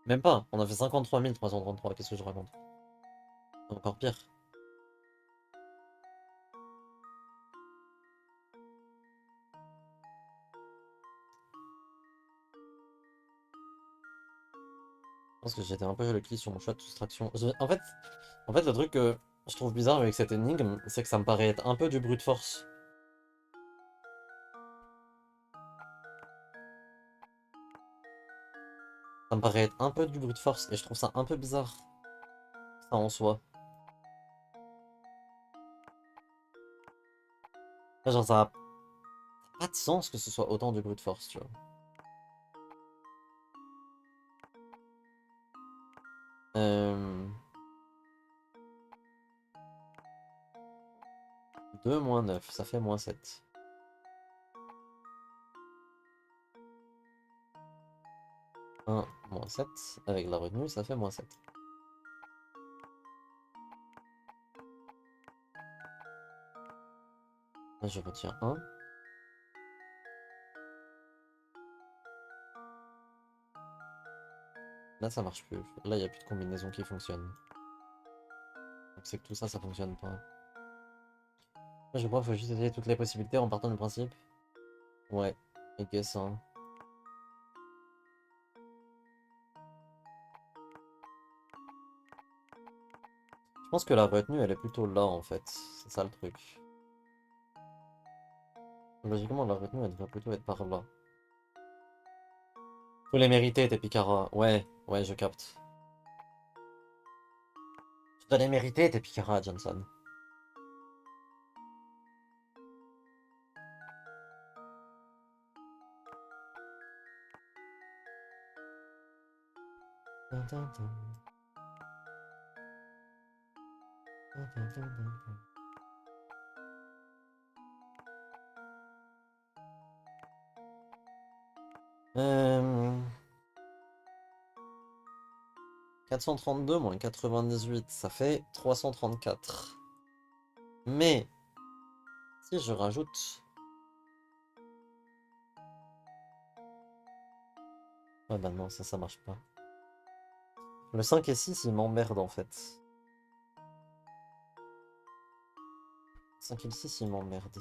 Même pas, on a fait 53 333, qu'est-ce que je raconte? C'est encore pire. Je pense que j'étais un peu le clic sur mon choix de soustraction. En fait, le truc que je trouve bizarre avec cette énigme, c'est que ça me paraît être un peu du brute force. Ça me paraît être un peu du brute force, et je trouve ça un peu bizarre, ça en soi. Genre, ça a pas de sens que ce soit autant du brute force, tu vois. Euh... 2 moins 9, ça fait moins 7. 1 moins 7, avec la retenue, ça fait moins 7. Là, je retiens 1. Là, ça marche plus. Là, il n'y a plus de combinaison qui fonctionne. Donc, c'est que tout ça, ça fonctionne pas. Là, je crois qu'il faut juste essayer toutes les possibilités en partant du principe. Ouais, I guess, hein. Je pense que la retenue, elle est plutôt là, en fait. C'est ça le truc. Logiquement, la retenue, elle devrait plutôt être par là. Faut les mériter, tes picaras. Ouais, ouais, je capte. Tu dois les mériter, tes picaras, Johnson. Dun, dun, dun. Dun, dun, dun, dun, dun. 432 moins 98, ça fait 334. Mais, si je rajoute... Ouais, bah non, ça marche pas. Le 5 et 6, il m'emmerde en fait. 5 et le 6, il m'emmerde.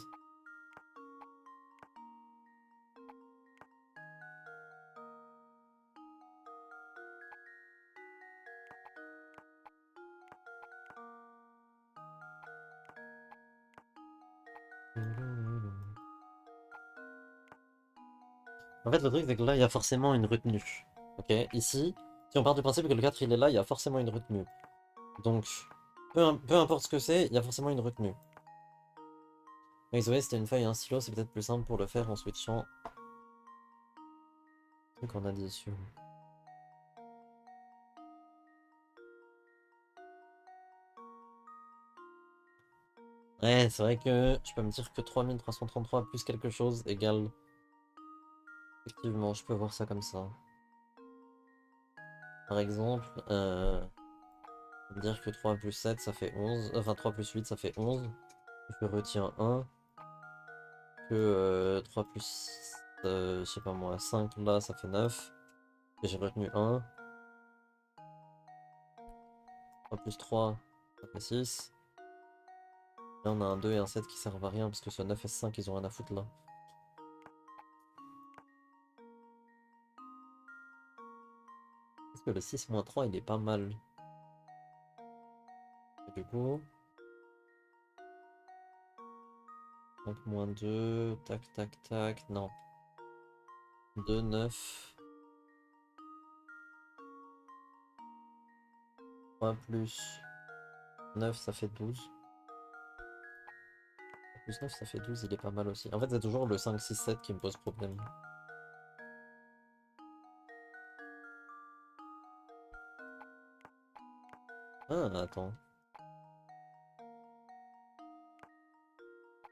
En fait, le truc, c'est que là, il y a forcément une retenue. Ok, ici, si on part du principe que le 4 il est là, il y a forcément une retenue. Donc, peu importe ce que c'est, il y a forcément une retenue. Mais Zoé, c'était une feuille et un stylo, c'est peut-être plus simple pour le faire en switchant. Le truc en addition. Ouais, c'est vrai que je peux me dire que 3333 plus quelque chose égale. Effectivement, je peux voir ça comme ça. Par exemple, on va dire que 3 plus 7 ça fait 11. Enfin, 3 plus 8 ça fait 11. Je retiens 1. Que 3 plus, je sais pas moi, 5 là ça fait 9. Et j'ai retenu 1. 3 plus 3 ça fait 6. Là on a un 2 et un 7 qui servent à rien parce que ce 9 et ce 5 ils ont rien à foutre là. Est-ce que le 6 moins 3 il est pas mal? Et du coup, 5 moins 2, tac tac tac, non. 2, 9. 3 plus 9 ça fait 12. 3 plus 9 ça fait 12, il est pas mal aussi. En fait c'est toujours le 5, 6, 7 qui me pose problème. Ah attends.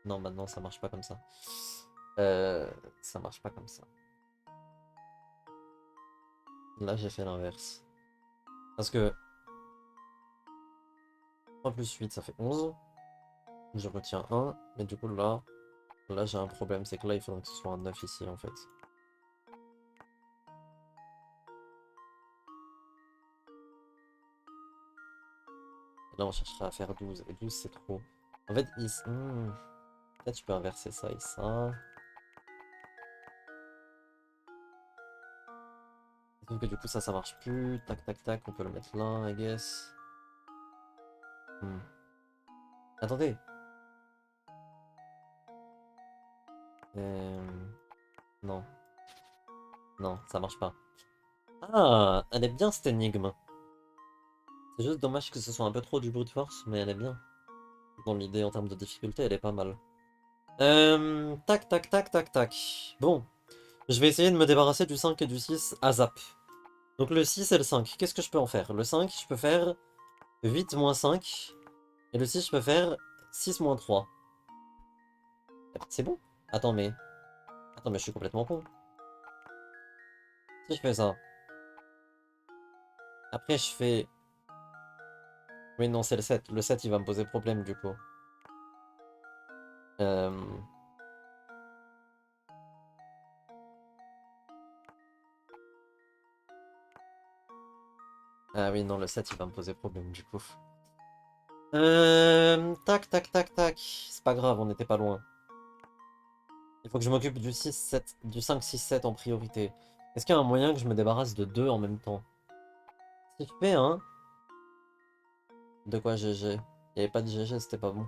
Non maintenant ça marche pas comme ça. Ça marche pas comme ça. Là j'ai fait l'inverse. Parce que 3 plus 8 ça fait 11. Je retiens 1. Mais du coup là j'ai un problème. C'est que là il faudrait que ce soit un 9 ici en fait. Et là on chercherait à faire 12. Et 12 c'est trop. En fait peut-être je peux inverser ça et ça. Sauf que du coup ça marche plus. Tac tac tac, on peut le mettre là I guess. Attendez. Non. Non, ça marche pas. Ah, elle est bien cette énigme. C'est juste dommage que ce soit un peu trop du brute force, mais elle est bien. Dans l'idée, en termes de difficulté, elle est pas mal. Tac, tac, tac, tac, tac. Bon, je vais essayer de me débarrasser du 5 et du 6 à zap. Donc le 6 et le 5, qu'est-ce que je peux en faire? Le 5, je peux faire 8 moins 5. Et le 6, je peux faire 6 moins 3. C'est bon? Attends, mais... Attends, mais je suis complètement con. Si je fais ça. Après, je fais... Oui, non, c'est le 7. Le 7, il va me poser problème, du coup. Euh... Ah oui, non, le 7, il va me poser problème, du coup. Tac, tac, tac, tac. C'est pas grave, on n'était pas loin. Il faut que je m'occupe du 6, 7, du 5, 6, 7 en priorité. Est-ce qu'il y a un moyen que je me débarrasse de 2 en même temps? Si je fais un... De quoi GG? Il n'y avait pas de GG, c'était pas bon.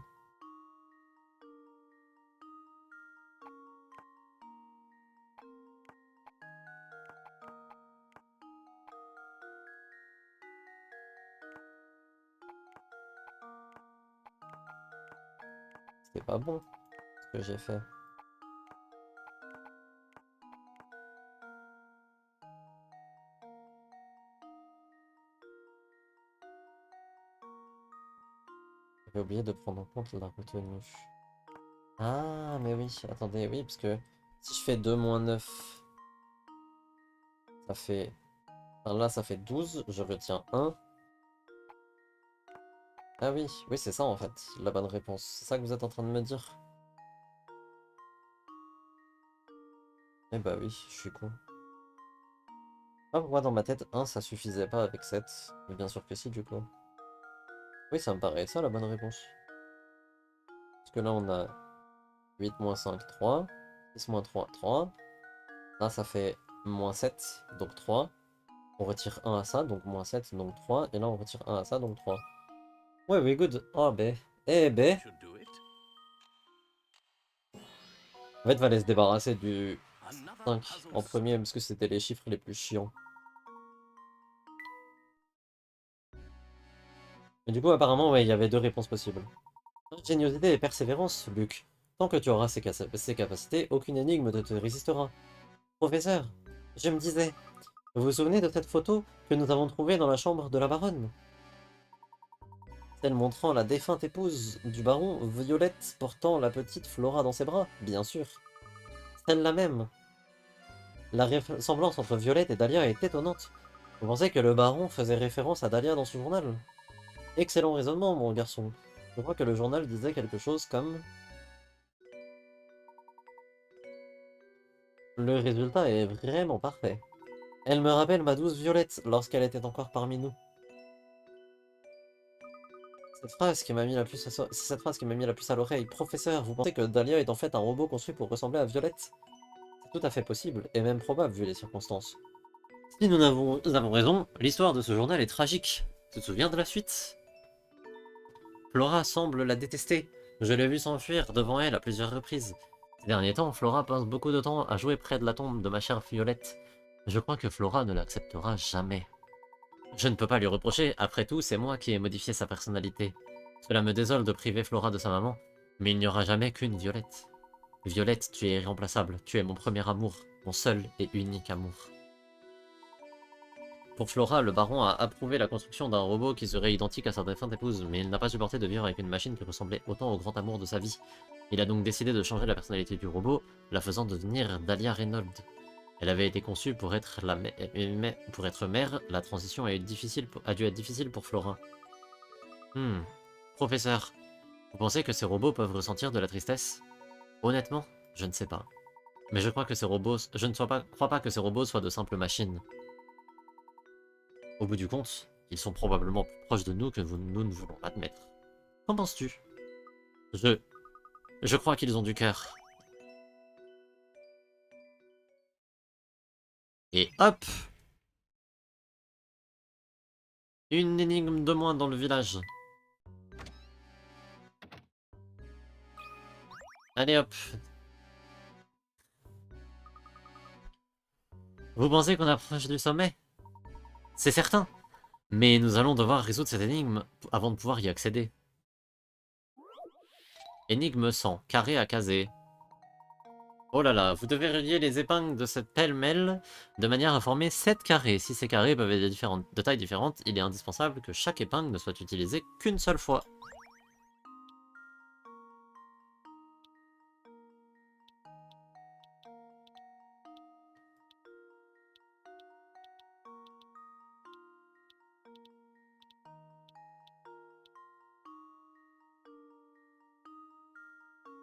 C'était pas bon, ce que j'ai fait. J'avais oublié de prendre en compte la retenue. Ah, mais oui, attendez, oui, parce que si je fais 2 moins 9, ça fait... Enfin, là, ça fait 12, je retiens 1. Ah oui, oui, c'est ça en fait, la bonne réponse. C'est ça que vous êtes en train de me dire? Eh bah oui, je suis con. Ah, pourquoi dans ma tête, 1 ça suffisait pas avec 7? Mais bien sûr que si, du coup. Oui, ça me paraît être ça la bonne réponse. Parce que là, on a 8 moins 5, 3. 6 moins 3, 3. Là, ça fait moins 7, donc 3. On retire 1 à ça, donc moins 7, donc 3. Et là, on retire 1 à ça, donc 3. Ouais, oui, good. Oh, ben. Eh ben. En fait, il fallait se débarrasser du 5 en premier, parce que c'était les chiffres les plus chiants. Mais du coup, apparemment, ouais, il y avait deux réponses possibles. Ingéniosité et persévérance, Luc. Tant que tu auras ces capacités, aucune énigme ne te résistera. Professeur, je me disais, vous vous souvenez de cette photo que nous avons trouvée dans la chambre de la baronne? Celle montrant la défunte épouse du baron, Violette, portant la petite Flora dans ses bras, bien sûr. Celle-là même. La ressemblance entre Violette et Dahlia est étonnante. Vous pensez que le baron faisait référence à Dahlia dans son journal? Excellent raisonnement, mon garçon. Je crois que le journal disait quelque chose comme... Le résultat est vraiment parfait. Elle me rappelle ma douce Violette lorsqu'elle était encore parmi nous. C'est cette phrase qui m'a mis la puce à l'oreille. Professeur, vous pensez que Dahlia est en fait un robot construit pour ressembler à Violette? C'est tout à fait possible, et même probable vu les circonstances. Si nous avons raison, l'histoire de ce journal est tragique. Tu te souviens de la suite? Flora semble la détester. Je l'ai vu s'enfuir devant elle à plusieurs reprises. Ces derniers temps, Flora passe beaucoup de temps à jouer près de la tombe de ma chère Violette. Je crois que Flora ne l'acceptera jamais. Je ne peux pas lui reprocher, après tout, c'est moi qui ai modifié sa personnalité. Cela me désole de priver Flora de sa maman, mais il n'y aura jamais qu'une Violette. Violette, tu es irremplaçable, tu es mon premier amour, mon seul et unique amour. Pour Flora, le baron a approuvé la construction d'un robot qui serait identique à sa défunte épouse, mais il n'a pas supporté de vivre avec une machine qui ressemblait autant au grand amour de sa vie. Il a donc décidé de changer la personnalité du robot, la faisant devenir Dahlia Reynolds. Elle avait été conçue pour être, mère, la transition a dû être difficile pour Flora. Professeur, vous pensez que ces robots peuvent ressentir de la tristesse? Honnêtement, je ne sais pas. Mais je crois que crois pas que ces robots soient de simples machines. Au bout du compte, ils sont probablement plus proches de nous que nous ne voulons l'admettre. Qu'en penses-tu? Je crois qu'ils ont du cœur. Et hop! Une énigme de moins dans le village. Allez hop! Vous pensez qu'on approche du sommet? C'est certain! Mais nous allons devoir résoudre cette énigme avant de pouvoir y accéder. Énigme 100, carré à caser. Oh là là, vous devez relier les épingles de cette pêle-mêle de manière à former 7 carrés. Si ces carrés peuvent être de tailles différentes, il est indispensable que chaque épingle ne soit utilisée qu'une seule fois.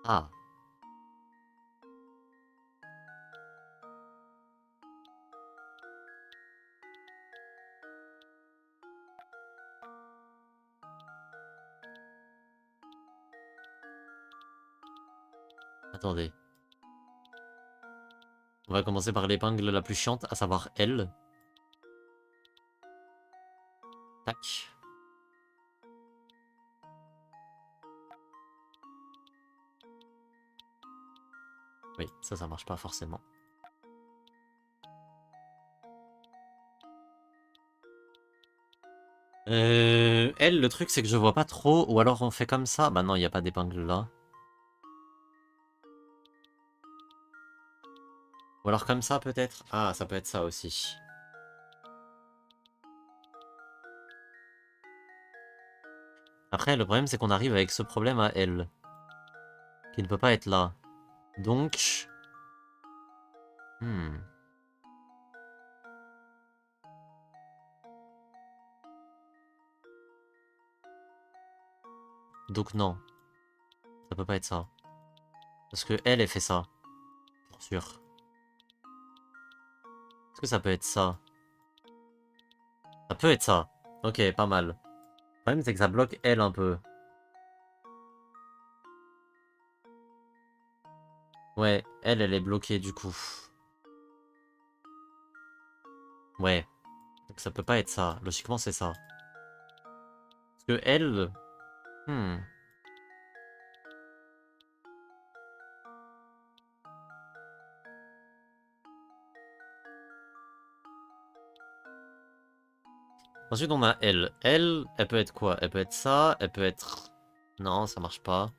Ah. Attendez. On va commencer par l'épingle la plus chiante, à savoir elle. Tac. Oui, ça marche pas forcément. Elle, le truc c'est que je vois pas trop, ou alors on fait comme ça. Bah non, il n'y a pas d'épingle là. Ou alors comme ça peut-être. Ah, ça peut être ça aussi. Après, le problème c'est qu'on arrive avec ce problème à elle. Qui ne peut pas être là. Donc... Donc non. Ça peut pas être ça. Parce que elle fait ça. Pour sûr. Est-ce que ça peut être ça? Ça peut être ça. Ok, pas mal. Le problème c'est que ça bloque elle un peu. Ouais, elle est bloquée du coup. Ouais. Donc ça peut pas être ça. Logiquement c'est ça. Parce que elle... Ensuite on a elle. Elle peut être quoi? Elle peut être ça, elle peut être... Non, ça marche pas.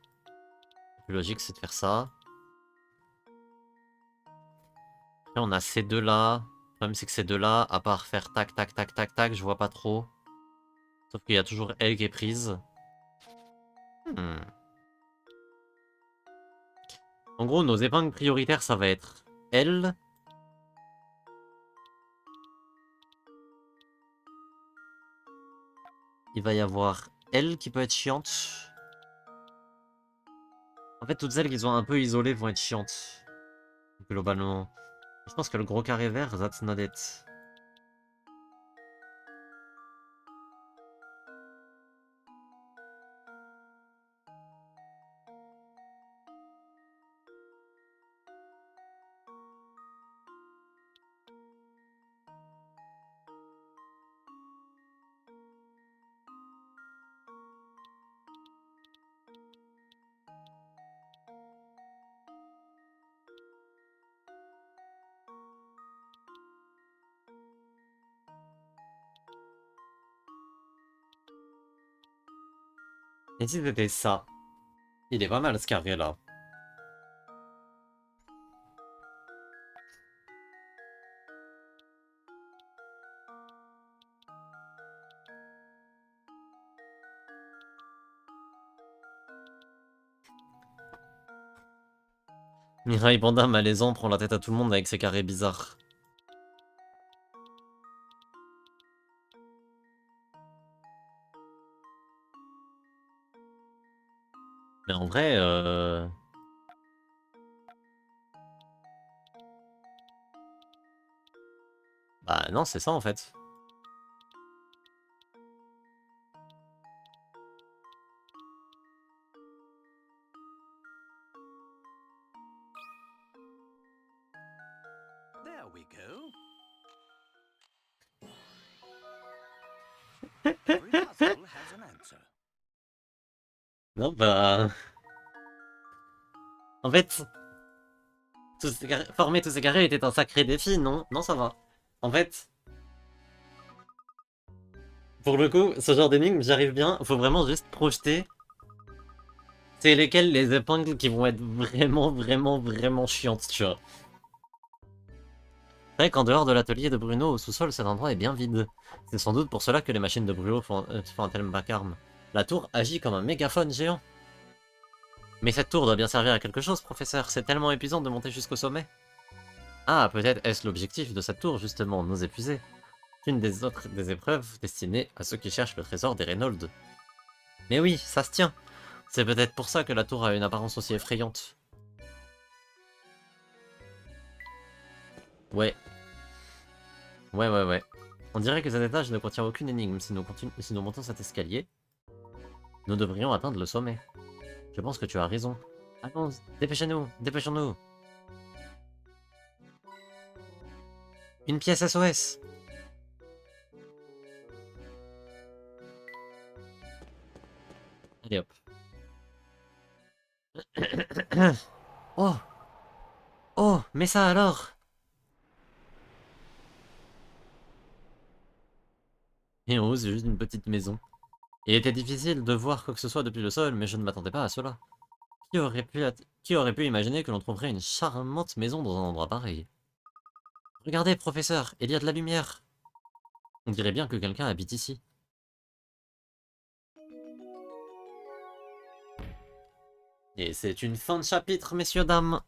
plus logique, c'est de faire ça. Après, on a ces deux-là. Le problème, c'est que ces deux-là, à part faire tac, tac, tac, tac, tac, je vois pas trop. Sauf qu'il y a toujours elle qui est prise. Hmm. En gros, nos épingles prioritaires, ça va être elle. Il va y avoir elle qui peut être chiante. En fait, toutes celles qui sont un peu isolées vont être chiantes. Globalement. Je pense que le gros carré vert, that's not it. Et si c'était ça? Il est pas mal ce carré là. Mirai Panda malaisant prend la tête à tout le monde avec ses carrés bizarres. Mais en vrai, bah non, c'est ça en fait. There we go. Every puzzle has an answer. Non, bah... En fait, former tous ces carrés était un sacré défi, non? Non, ça va. En fait, pour le coup, ce genre d'énigme, j'arrive bien. Faut vraiment juste projeter. C'est lesquelles les épingles qui vont être vraiment, vraiment, vraiment chiantes, tu vois. C'est vrai qu'en dehors de l'atelier de Bruno au sous-sol, cet endroit est bien vide. C'est sans doute pour cela que les machines de Bruno font un tel vacarme. La tour agit comme un mégaphone géant. Mais cette tour doit bien servir à quelque chose, professeur. C'est tellement épuisant de monter jusqu'au sommet. Ah, peut-être est-ce l'objectif de cette tour, justement, nous épuiser. Une des autres des épreuves destinées à ceux qui cherchent le trésor des Reynolds. Mais oui, ça se tient. C'est peut-être pour ça que la tour a une apparence aussi effrayante. Ouais. Ouais. On dirait que cet étage ne contient aucune énigme. Si nous montons cet escalier, nous devrions atteindre le sommet. Je pense que tu as raison. Allons, dépêchons-nous. Une pièce SOS. Allez hop. Oh. Oh, mais ça alors. Et en haut, c'est juste une petite maison. Il était difficile de voir quoi que ce soit depuis le sol, mais je ne m'attendais pas à cela. Qui aurait pu imaginer que l'on trouverait une charmante maison dans un endroit pareil? Regardez, professeur, il y a de la lumière. On dirait bien que quelqu'un habite ici. Et c'est une fin de chapitre, messieurs, dames.